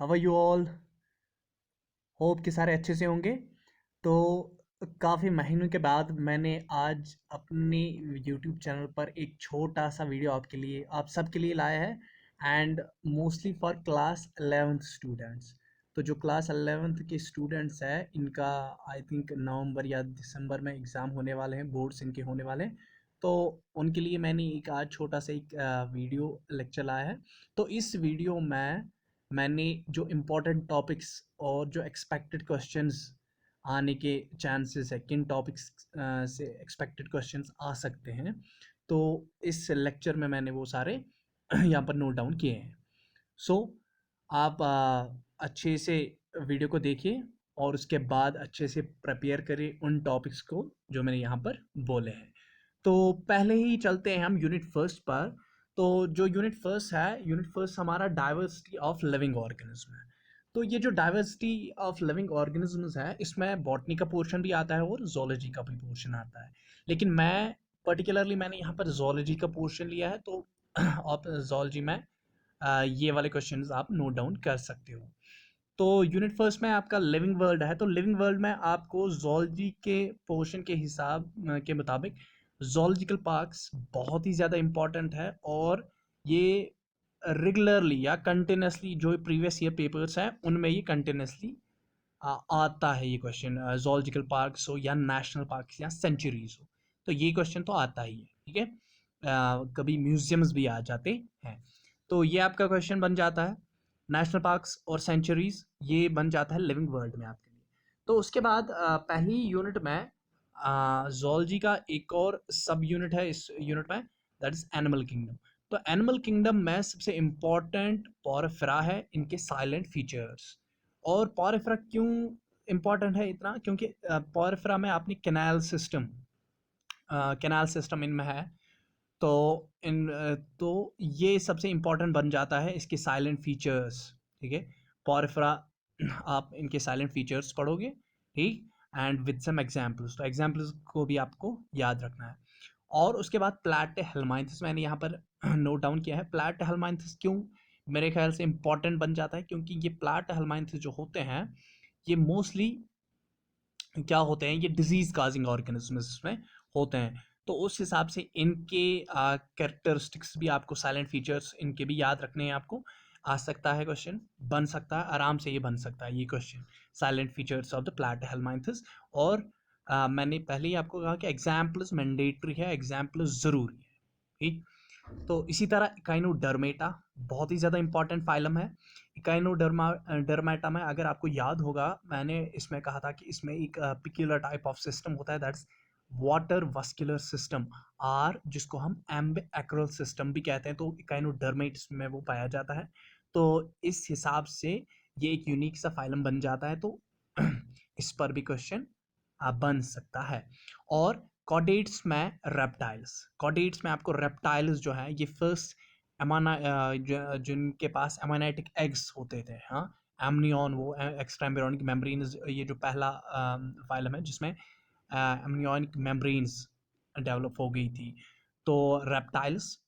How are you all? Hope कि सारे अच्छे से होंगे। तो काफ़ी महीनों के बाद मैंने आज अपने यूट्यूब चैनल पर एक छोटा सा वीडियो आपके लिए, आप सबके लिए लाया है, and mostly for class 11th students. तो जो क्लास 11th के स्टूडेंट्स हैं, इनका आई थिंक नवंबर या दिसंबर में एग्ज़ाम होने वाले हैं, बोर्ड्स इनके होने वाले हैं। तो उनके लिए मैंने एक आज छोटा सा एक वीडियो लेक्चर लाया है। तो इस वीडियो में मैंने जो इम्पोर्टेंट टॉपिक्स और जो एक्सपेक्टेड क्वेश्चंस आने के चांसेस है, किन टॉपिक्स से एक्सपेक्टेड क्वेश्चंस आ सकते हैं, तो इस लेक्चर में मैंने वो सारे यहाँ पर नोट डाउन किए हैं। सो आप अच्छे से वीडियो को देखिए और उसके बाद अच्छे से प्रिपेयर करिए उन टॉपिक्स को जो मैंने यहाँ पर बोले हैं। तो पहले ही चलते हैं हम यूनिट फर्स्ट पर। तो जो यूनिट फर्स्ट है, यूनिट फर्स्ट हमारा डाइवर्सिटी ऑफ लिविंग ऑर्गेनिज्म है। तो ये जो डाइवर्सिटी ऑफ लिविंग ऑर्गेनिजम्स है, इसमें बॉटनी का पोर्शन भी आता है और जोलॉजी का भी पोर्शन आता है। लेकिन मैं पर्टिकुलरली मैंने यहाँ पर जोलॉजी का पोर्शन लिया है। तो आप जोलॉजी में ये वाले क्वेश्चंस आप नोट डाउन कर सकते हो। तो यूनिट फर्स्ट में आपका लिविंग वर्ल्ड है। तो लिविंग वर्ल्ड में आपको जोलॉजी के पोर्शन के हिसाब के मुताबिक जोलॉजिकल पार्क्स बहुत ही ज़्यादा इम्पॉर्टेंट है, और ये रेगुलरली या कंटिन्यूसली जो प्रीवियस ईयर पेपर्स हैं उनमें ये कंटिन्यूसली आता है। ये क्वेश्चन जोलॉजिकल पार्क्स हो या नेशनल पार्क्स या सेंचुरीज हो, तो ये क्वेश्चन तो आता ही है। ठीक है, कभी म्यूजियम्स भी आ जाते हैं। तो ये आपका क्वेश्चन बन जाता है। नेशनल पार्क्स और सेंचुरीज ये बन जाता है लिविंग वर्ल्ड में आपके लिए। तो उसके बाद पहली यूनिट में जोलॉजी का एक और सब यूनिट है इस यूनिट में, दैट इज एनिमल किंगडम। तो एनिमल किंगडम में सबसे इम्पॉर्टेंट पोरोफेरा है, इनके साइलेंट फीचर्स। और पोरोफेरा क्यों इम्पॉर्टेंट है इतना? क्योंकि पोरोफेरा में आपने कैनाल सिस्टम इनमें है। तो तो ये सबसे इम्पॉर्टेंट बन जाता है, इसके साइलेंट फीचर्स। ठीक है, पोरोफेरा आप इनके साइलेंट फीचर्स पढ़ोगे। ठीक, एंड विद सम एग्जांपल्स, तो एग्जांपल्स को भी आपको याद रखना है। और उसके बाद प्लैटिहेल्मिन्थस मैंने यहाँ पर नोट डाउन किया है। प्लैटिहेल्मिन्थस क्यों मेरे ख्याल से इम्पॉर्टेंट बन जाता है? क्योंकि ये प्लैटिहेल्मिन्थस जो होते हैं, ये मोस्टली क्या होते हैं, ये डिजीज काजिंग ऑर्गेनिजम्स में होते हैं। तो उस हिसाब से इनके कैरेक्टरिस्टिक्स भी आपको, साइलेंट फीचर्स इनके भी याद रखने हैं आपको। आ सकता है क्वेश्चन, बन सकता है, आराम से ये बन सकता है ये question, salient features of the platyhelminthes. और मैंने पहले ही आपको कहा कि एग्जाम्पल्स मैंडेटरी है, एग्जाम्पल्स ज़रूरी है। ठीक, तो इसी तरह इकाइनोडर्मेटा बहुत ही ज़्यादा इंपॉर्टेंट फाइलम है। इकाइनोडर्मेटा में अगर आपको याद होगा, मैंने इसमें कहा था कि इसमें एक पिक्यूलर टाइप ऑफ सिस्टम होता है, that's water vascular system, or जिसको हम एम्बिएक्रल सिस्टम भी कहते हैं। तो इकाइनोडर्मेट्स में वो पाया जाता है। तो इस हिसाब से ये एक यूनिक सा फाइलम बन जाता है। तो इस पर भी क्वेश्चन बन सकता है। और कॉडेट्स में रेप्टाइल्स, कॉडेट्स में आपको रेप्टाइल्स जो है, ये फर्स्ट एमाना जिनके पास एमानाइटिक एग्स होते थे, हाँ, एमनियन, वो एक्स्ट्रा एम्ब्रियोनिक मेम्ब्रेन्स, ये जो पहला फाइलम है जिसमें एमनियनिक मेम्ब्रेन्स डेवलप हो गई थी। तो रेप्टाइल्स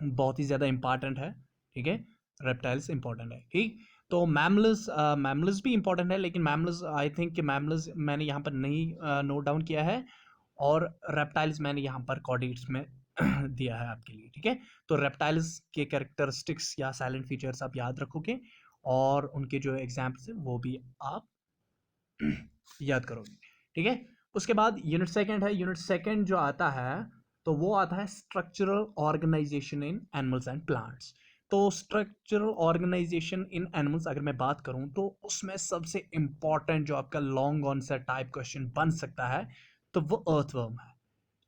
बहुत ही ज़्यादा इंपॉर्टेंट है। ठीक है, रेप्टाइल्स इंपॉर्टेंट है। ठीक, तो मैमल्स, मैमल्स भी इंपॉर्टेंट है, लेकिन मैमल्स आई थिंक कि मैमल्स मैंने यहाँ पर नहीं नोट डाउन किया है, और रेप्टाइल्स मैंने यहाँ पर कॉर्डेट्स में दिया है आपके लिए। ठीक है, तो रेप्टाइल्स के कैरेक्टरिस्टिक्स या साइलेंट फीचर्स आप याद रखोगे, और उनके जो एग्जाम्पल्स हैं वो भी आप याद करोगे। ठीक है, उसके बाद यूनिट सेकंड है। यूनिट सेकंड जो आता है, तो वो आता है structural organisation in animals and plants. तो स्ट्रक्चरल ऑर्गेनाइजेशन इन एनिमल्स अगर मैं बात करूं, तो उसमें सबसे इंपॉर्टेंट जो आपका लॉन्ग आंसर टाइप क्वेश्चन बन सकता है, तो वो अर्थवर्म है।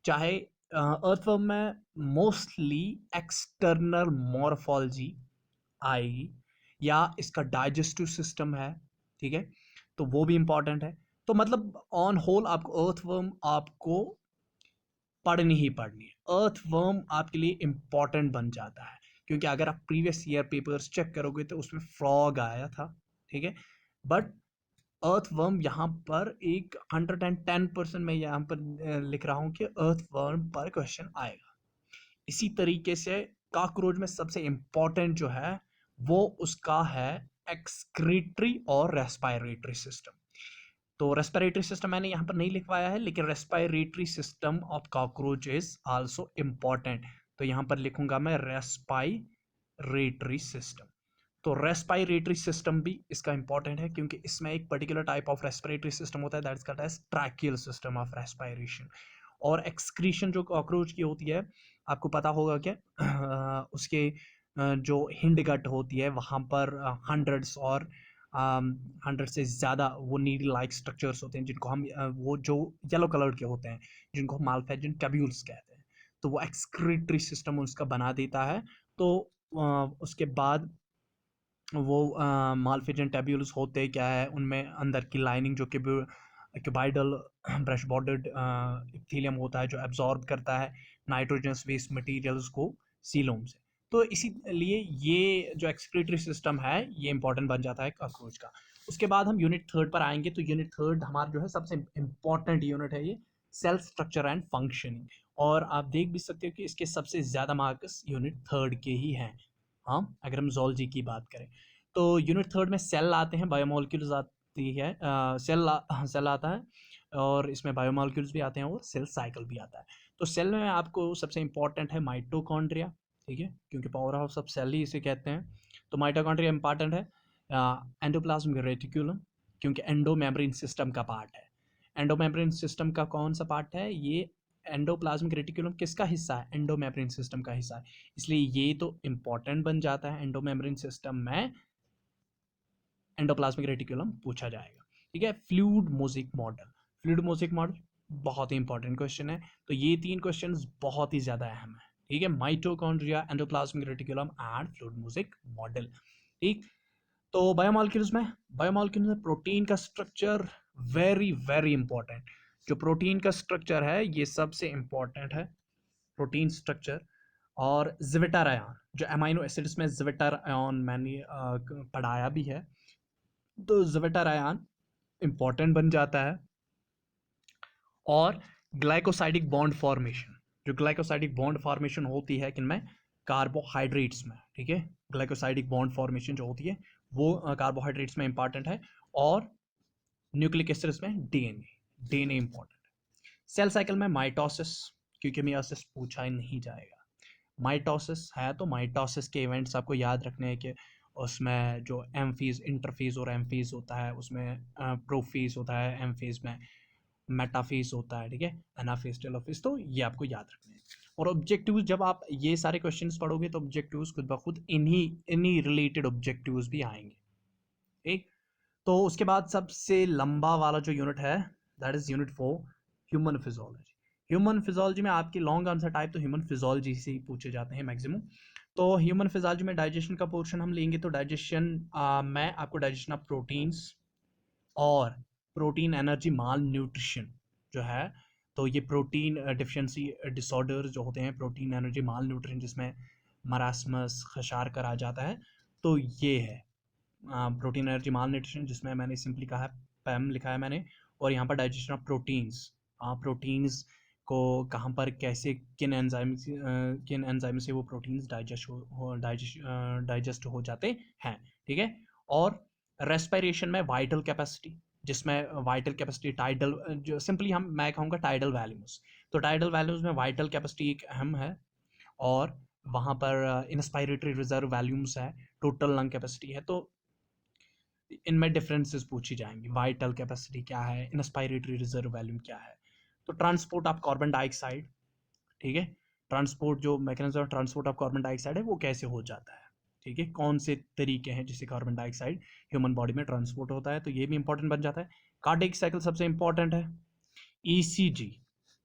चाहे अर्थवर्म में मोस्टली एक्सटर्नल मॉर्फोलॉजी आएगी, या इसका डाइजेस्टिव सिस्टम है। ठीक है, तो वो भी इंपॉर्टेंट है। तो मतलब ऑन होल आपको अर्थवर्म आपको पढ़नी ही पढ़नी है। अर्थवर्म आपके लिए इंपॉर्टेंट बन जाता है, क्योंकि अगर आप प्रीवियस ईयर पेपर्स चेक करोगे तो उसमें फ्रॉग आया था। ठीक है, बट अर्थवर्म यहाँ पर एक 110% मैं यहाँ पर लिख रहा हूँ कि अर्थवर्म पर क्वेश्चन आएगा। इसी तरीके से कॉकरोच में सबसे इंपॉर्टेंट जो है वो उसका है एक्सक्रीटरी और रेस्पिरेटरी सिस्टम। तो रेस्पिरेटरी सिस्टम मैंने यहाँ पर नहीं लिखवाया है, लेकिन respiratory system of cockroach is also important. तो यहाँ पर लिखूंगा मैं रेस्पिरेटरी सिस्टम। तो रेस्पिरेटरी सिस्टम भी इसका इंपॉर्टेंट है, क्योंकि इसमें एक particular type of respiratory system होता है, that is called as tracheal system of respiration. और एक्सक्रीशन जो कॉकरोच की होती है, आपको पता होगा क्या, उसके जो हिंड गट होती है वहाँ पर हंड्रेड्स और 100 से ज़्यादा वो नीडल लाइक स्ट्रक्चर्स होते हैं, जिनको हम वो जो येलो कलर के होते हैं, जिनको हम मालफेजन टैब्यूल्स कहते हैं। तो वो एक्सक्रीटरी सिस्टम उसका बना देता है। तो उसके बाद वो मालफिजन टैब्यूल्स होते क्या है, उनमें अंदर की लाइनिंग जो क्यूबाइडल ब्रश बॉर्डर्ड इप्थीलियम होता है, जो एब्जॉर्ब करता है नाइट्रोजनस वेस्ट मटेरियल्स को सीलोम से। तो इसीलिए ये जो एक्सक्रीटरी सिस्टम है ये इंपॉर्टेंट बन जाता है कॉकरोच का। उसके बाद हम यूनिट थर्ड पर आएंगे। तो यूनिट थर्ड हमारा जो है सबसे इंपॉर्टेंट यूनिट है, ये सेल स्ट्रक्चर एंड फंक्शनिंग। और आप देख भी सकते हो कि इसके सबसे ज़्यादा मार्क्स यूनिट थर्ड के ही हैं, हाँ, अगर हम जोलॉजी की बात करें। तो यूनिट थर्ड में सेल आते हैं, बायोमोलिक्यूल्स आती है, सेल आता है, और इसमें बायोमोलिक्यूल्स भी आते हैं और सेल साइकिल भी आता है। तो सेल में आपको सबसे इंपॉर्टेंट है माइटोकॉन्ड्रिया, ठीक है, क्योंकि पावर हाउस ऑफ सेल ही इसे कहते हैं। तो माइटोकॉन्ड्रिया इंपॉर्टेंट है। एंडोप्लाज्मिक रेटिकुलम, क्योंकि एंडोमेम्ब्रेन सिस्टम का पार्ट है। एंडोमेम्ब्रेन सिस्टम का कौन सा पार्ट है ये? एंडोप्लाज्मिक रेटिकुलम किसका हिस्सा है? एंडोमेम्ब्रेन सिस्टम का हिस्सा है। इसलिए ये तो इंपॉर्टेंट बन जाता है, एंडोमेम्ब्रेन सिस्टम में एंडोप्लाज्मिक रेटिकुलम पूछा जाएगा। ठीक है, fluid mosaic model, fluid mosaic model बहुत ही इंपॉर्टेंट क्वेश्चन है। तो ये तीन क्वेश्चंस बहुत ही ज्यादा अहम है। ठीक है, mitochondria, endoplasmic reticulum and fluid mosaic model. ठीक, तो बायोमॉलिक्यूल्स में प्रोटीन का स्ट्रक्चर वेरी वेरी इंपॉर्टेंट। जो प्रोटीन का स्ट्रक्चर है ये सबसे इंपॉर्टेंट है, प्रोटीन स्ट्रक्चर। और ज़िविटर आयन, जो अमीनो एसिड्स में ज़िविटर आयन मैंने पढ़ाया भी है, तो ज़िविटर आयन इंपॉर्टेंट बन जाता है। और ग्लाइकोसाइडिक बॉन्ड फॉर्मेशन, जो ग्लाइकोसाइडिक बॉन्ड फॉर्मेशन होती है किनमें? कार्बोहाइड्रेट्स में। ठीक है, ग्लाइकोसाइडिक बॉन्ड फॉर्मेशन जो होती है वो कार्बोहाइड्रेट्स में इंपॉर्टेंट है। और न्यूक्लिक एसिड्स में डीएनए इंपॉर्टेंट है। सेल साइकिल में माइटोसिस, क्योंकि मियोसिस पूछा ही नहीं जाएगा। माइटोसिस है तो माइटोसिस के इवेंट्स आपको याद रखने हैं कि उसमें जो एम फेज, इंटरफेज और एम फेज होता है, उसमें प्रोफेज होता है, एम फेज में मेटाफेज होता है, ठीक है, एनाफेज, टेलोफेज। तो ये आपको याद रखने हैं। और ऑब्जेक्टिव्स, जब आप ये सारे क्वेश्चंस पढ़ोगे तो ऑब्जेक्टिव्स खुद ब खुद इन्हीं रिलेटेड ऑब्जेक्टिव्स भी आएंगे। ठीक, तो उसके बाद सबसे लंबा वाला जो यूनिट है that is unit 4, human physiology. Human physiology में आपके लॉन्ग आंसर टाइप तो ह्यूमन फिजियोलॉजी से ही पूछे जाते हैं मैक्सिमम। तो ह्यूमन फिजियोलॉजी में डाइजेशन का पोर्शन हम लेंगे। तो डाइजेशन में आपको डाइजेशन ऑफ प्रोटीन्स और प्रोटीन एनर्जी माल न्यूट्रिशन जो है, तो ये प्रोटीन डिफिशिएंसी डिसऑर्डर जो होते हैं, प्रोटीन एनर्जी माल न्यूट्रिशन, जिसमें मरासमस, खशार करा जाता है, तो ये है प्रोटीन एनर्जी माल न्यूट्रिशन, जिसमें मैंने सिंपली कहा है, पैम लिखा है मैंने। और यहाँ पर डाइजेशन ऑफ प्रोटीन्स, प्रोटीन्स को कहाँ पर कैसे किन एंजाइम से वो प्रोटीन्स डाइजेस्ट हो जाते हैं। ठीक है, और रेस्पिरेशन में वाइटल कैपेसिटी, जिसमें वाइटल कैपेसिटी टाइडल, जो सिंपली मैं कहूँगा टाइडल वैल्यूज। तो टाइडल वैल्यूज में वाइटल कैपेसिटी एक अहम है। और वहाँ पर इंस्पायरेटरी रिजर्व वैल्यूम्स है, टोटल लंग कैपेसिटी है। तो इनमें डिफरेंसेस पूछी जाएंगी, वाइटल कैपेसिटी क्या है, इंस्पायरेटरी रिजर्व वैल्यूम क्या है। तो ट्रांसपोर्ट ऑफ कार्बन डाइऑक्साइड, ठीक है, ट्रांसपोर्ट जो mechanism of transport of carbon dioxide है वो कैसे हो जाता है। ठीक है, कौन से तरीके हैं जिससे कार्बन डाइऑक्साइड ह्यूमन बॉडी में ट्रांसपोर्ट होता है, तो ये भी इंपॉर्टेंट बन जाता है। कार्डियक साइकिल सबसे इंपॉर्टेंट है। ईसीजी,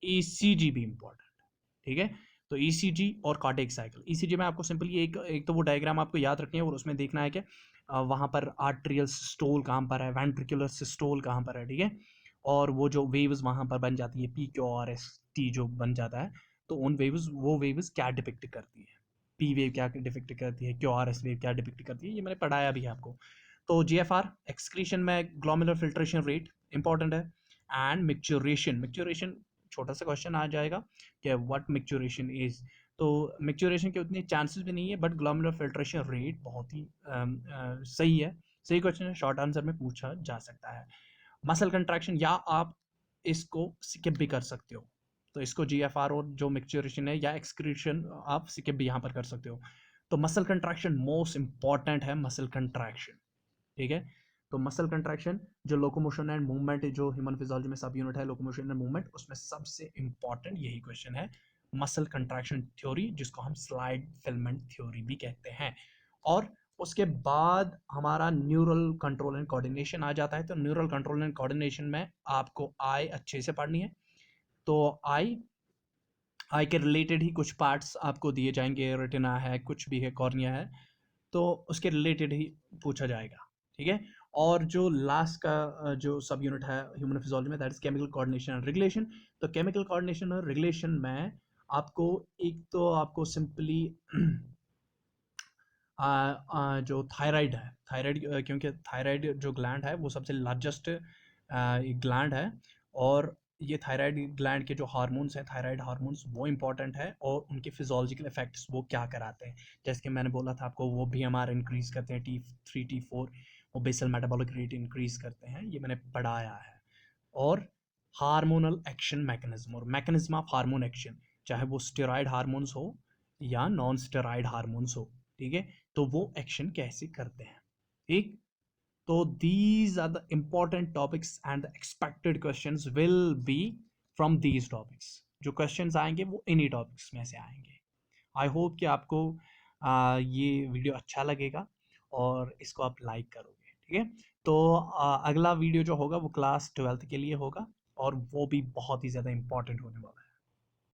ईसीजी भी इंपॉर्टेंट, ठीक है। तो ईसीजी और कार्डियक साइकिल, ईसीजी में आपको सिंपली एक तो वो डायग्राम आपको याद रखनी है, और उसमें देखना है कि वहाँ पर आर्ट्रियल सिस्टोल कहाँ पर है, वेंट्रिकुलर सिस्टोल कहाँ पर है, ठीक है। और वो जो वेव्स वहाँ पर बन जाती है, P Q R S T जो बन जाता है, तो उन वेव्स, वो वेव्स क्या डिपिक्ट करती है, पी वेव क्या डिपिक्ट करती है, क्यू आर एस वेव क्या डिपिक्ट करती है, ये मैंने पढ़ाया भी है आपको। तो जी एफ आर एक्सक्रीशन में ग्लोमेरुलर फिल्ट्रेशन रेट इंपॉर्टेंट है। एंड मिक्चुरेशन, मिक्चुरेशन छोटा सा क्वेश्चन आ जाएगा कि व्हाट मिक्चुरेशन इज। तो मैच्योरेशन के उतने चांसेस भी नहीं है, बट ग्लोमेरुलर फिल्ट्रेशन रेट बहुत ही सही है। सही क्वेश्चन है, शॉर्ट आंसर में पूछा जा सकता है। मसल कंट्रैक्शन, या आप इसको स्किप भी कर सकते हो, तो इसको जीएफआर और जो मैच्योरेशन है या एक्सक्रीशन आप स्किप भी यहाँ पर कर सकते हो। तो मसल कंट्रैक्शन मोस्ट इंपॉर्टेंट है, मसल कंट्रैक्शन, ठीक है। तो मसल कंट्रैक्शन जो लोकोमोशन एंड मूवमेंट, जो ह्यूमन फिजियोलॉजी में सब यूनिट है लोकोमोशन एंड मूवमेंट, उसमें सबसे इंपॉर्टेंट यही क्वेश्चन है, मसल कंट्रैक्शन थ्योरी, जिसको हम स्लाइड फिलामेंट थ्योरी भी कहते हैं। और उसके बाद हमारा न्यूरल कंट्रोल एंड कोऑर्डिनेशन आ जाता है। तो न्यूरल कंट्रोल एंड कोऑर्डिनेशन में आपको आई अच्छे से पढ़नी है। तो आई के रिलेटेड ही कुछ पार्ट्स आपको दिए जाएंगे, रेटिना है, कुछ भी है, कॉर्निया है, तो उसके रिलेटेड ही पूछा जाएगा, ठीक है। और जो लास्ट का जो सब यूनिट है ह्यूमन फिजियोलॉजी में, that is chemical coordination and regulation. तो केमिकल कोऑर्डिनेशन और रेगुलेशन में आपको एक तो आपको सिंपली जो थायराइड है, थायराइड, क्योंकि थायराइड जो ग्लैंड है वो सबसे लार्जेस्ट ग्लैंड है, और ये थायराइड ग्लैंड के जो हार्मोन्स हैं, थायराइड हार्मोन्स, वो इंपॉर्टेंट है, और उनके फिजियोलॉजिकल इफेक्ट्स वो क्या कराते हैं, जैसे कि मैंने बोला था आपको, वो भी हमारा इंक्रीज करते हैं, T3 T4, वो बेसल मेटाबॉलिक रेट इंक्रीज करते हैं, ये मैंने पढ़ाया है। और हार्मोनल एक्शन मैकेनिज्म और मैकेनिज्म ऑफ हार्मोन एक्शन, चाहे वो स्टेरॉइड हार्मोन्स हो या नॉन स्टेरॉइड हार्मोन्स हो, ठीक है, तो वो एक्शन कैसे करते हैं, ठीक। तो these are the important topics and the expected questions will be from these topics। जो questions आएंगे वो इन्हीं टॉपिक्स में से आएंगे। आई होप कि आपको ये वीडियो अच्छा लगेगा और इसको आप लाइक करोगे, ठीक है। तो अगला वीडियो जो होगा वो क्लास 12th के लिए होगा, और वो भी बहुत ही ज़्यादा इंपॉर्टेंट होने वाला है।